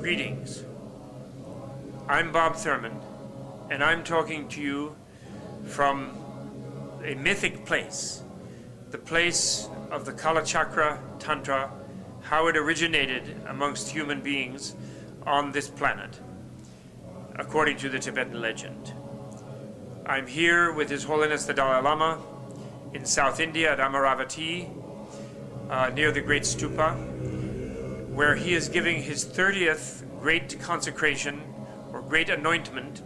Greetings. I'm Bob Thurman, and I'm talking to you from a mythic place, the place of the Kalachakra Tantra, how it originated amongst human beings on this planet, according to the Tibetan legend. I'm here with His Holiness the Dalai Lama in South India at Amaravati, near the Great Stupa, where he is giving his 30th great consecration or great anointment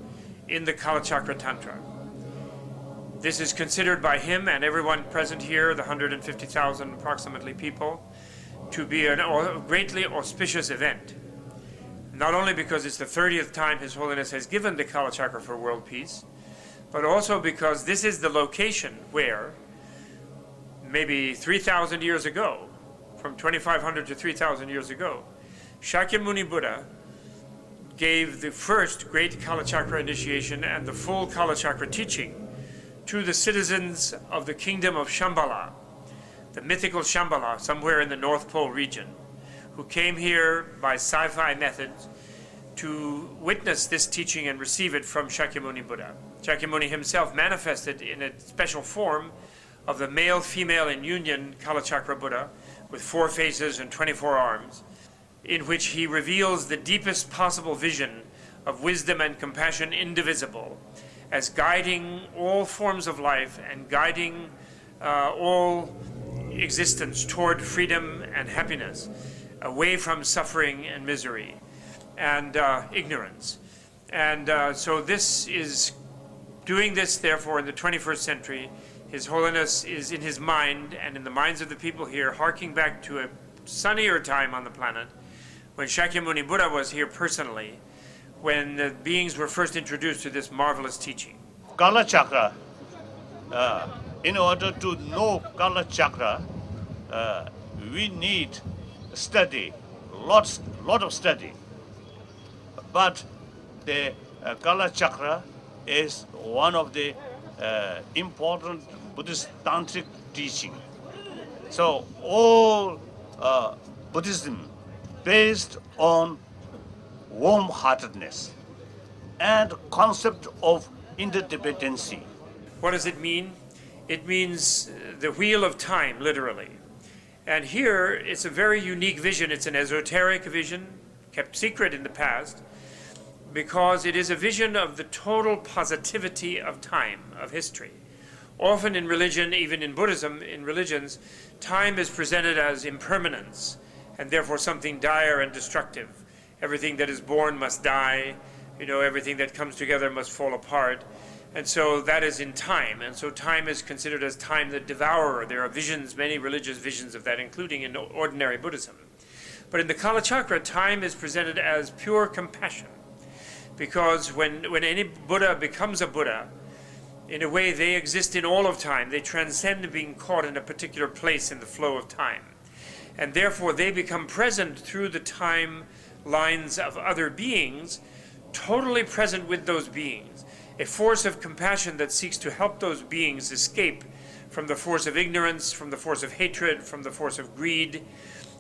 in the Kalachakra Tantra. This is considered by him and everyone present here, the 150,000 approximately people, to be a greatly auspicious event. Not only because it's the 30th time His Holiness has given the Kalachakra for world peace, but also because this is the location where, maybe 3,000 years ago, from 2,500 to 3,000 years ago, Shakyamuni Buddha gave the first great Kalachakra initiation and the full Kalachakra teaching to the citizens of the kingdom of Shambhala, the mythical Shambhala, somewhere in the North Pole region, who came here by sci-fi methods to witness this teaching and receive it from Shakyamuni Buddha. Shakyamuni himself manifested in a special form of the male-female in union Kalachakra Buddha with 4 faces and 24 arms, in which he reveals the deepest possible vision of wisdom and compassion indivisible, as guiding all forms of life and guiding all existence toward freedom and happiness, away from suffering and misery and ignorance. And so this is doing this, therefore, in the 21st century. His Holiness is in his mind and in the minds of the people here, harking back to a sunnier time on the planet, when Shakyamuni Buddha was here personally, when the beings were first introduced to this marvelous teaching. Kalachakra, in order to know Kalachakra, we need study, lot of study. But the Kalachakra is one of the important Buddhist tantric teaching. So all Buddhism based on warm-heartedness and concept of interdependency. What does it mean? It means the wheel of time, literally. And here it's a very unique vision. It's an esoteric vision, kept secret in the past, because it is a vision of the total positivity of time, of history. Often in religion, even in Buddhism, in religions, time is presented as impermanence, and therefore something dire and destructive. Everything that is born must die, everything that comes together must fall apart. And so that is in time, and so time is considered as time the devourer. There are visions, many religious visions of that, including in ordinary Buddhism. But in the Kalachakra, time is presented as pure compassion. Because when any Buddha becomes a Buddha, in a way they exist in all of time. They transcend being caught in a particular place in the flow of time. And therefore they become present through the time lines of other beings, totally present with those beings. A force of compassion that seeks to help those beings escape from the force of ignorance, from the force of hatred, from the force of greed,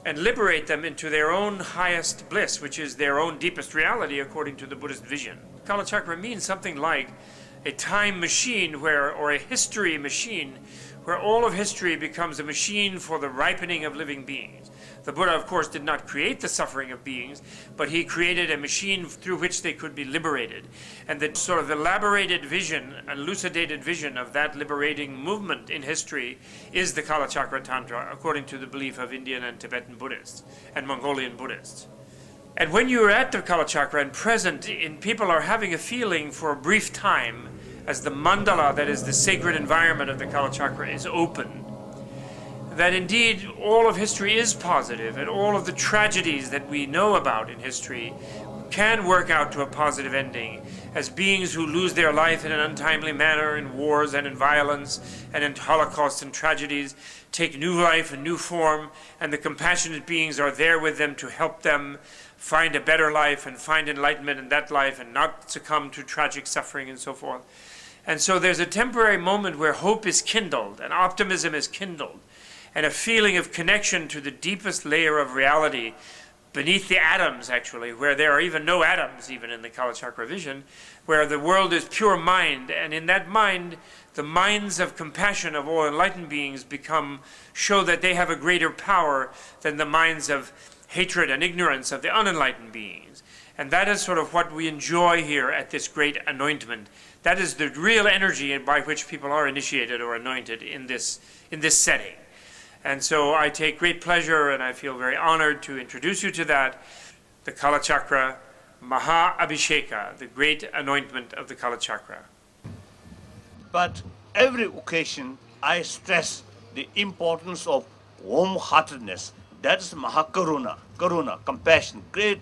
and liberate them into their own highest bliss, which is their own deepest reality according to the Buddhist vision. Kalachakra means something like a time machine or a history machine, where all of history becomes a machine for the ripening of living beings. The Buddha, of course, did not create the suffering of beings, but he created a machine through which they could be liberated. And the sort of elaborated vision, elucidated vision of that liberating movement in history is the Kalachakra Tantra, according to the belief of Indian and Tibetan Buddhists and Mongolian Buddhists. And when you are at the Kalachakra and present, people are having a feeling for a brief time, as the mandala, that is the sacred environment of the Kalachakra, is open, that indeed all of history is positive, and all of the tragedies that we know about in history can work out to a positive ending, as beings who lose their life in an untimely manner in wars and in violence and in holocausts and tragedies take new life and new form, and the compassionate beings are there with them to help them find a better life and find enlightenment in that life and not succumb to tragic suffering and so forth. And so there's a temporary moment where hope is kindled and optimism is kindled, and a feeling of connection to the deepest layer of reality beneath the atoms, actually, where there are even no atoms, even in the Kalachakra vision, where the world is pure mind, and in that mind, the minds of compassion of all enlightened beings show that they have a greater power than the minds of hatred and ignorance of the unenlightened beings. And that is sort of what we enjoy here at this great anointment. That is the real energy by which people are initiated or anointed in this setting. And so I take great pleasure, and I feel very honored to introduce you to that, the Kalachakra Maha Abhisheka, the great anointment of the Kalachakra. But every occasion, I stress the importance of warm-heartedness. That is Mahakaruna, Karuna, compassion, great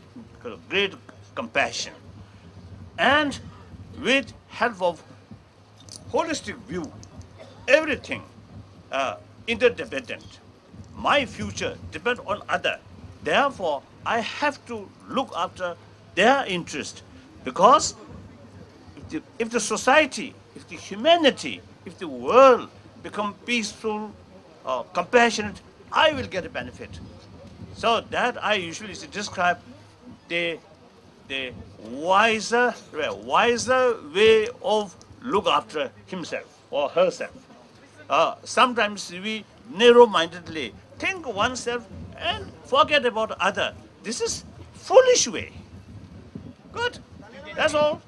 compassion. And with help of holistic view, everything interdependent. My future depends on other. Therefore, I have to look after their interest, because if the society, if the humanity, if the world become peaceful, compassionate, I will get a benefit. So that I usually describe the wiser way of look after himself or herself. Sometimes we narrow-mindedly think oneself and forget about other. This is foolish way. Good. That's all.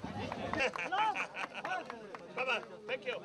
Come on. Thank you.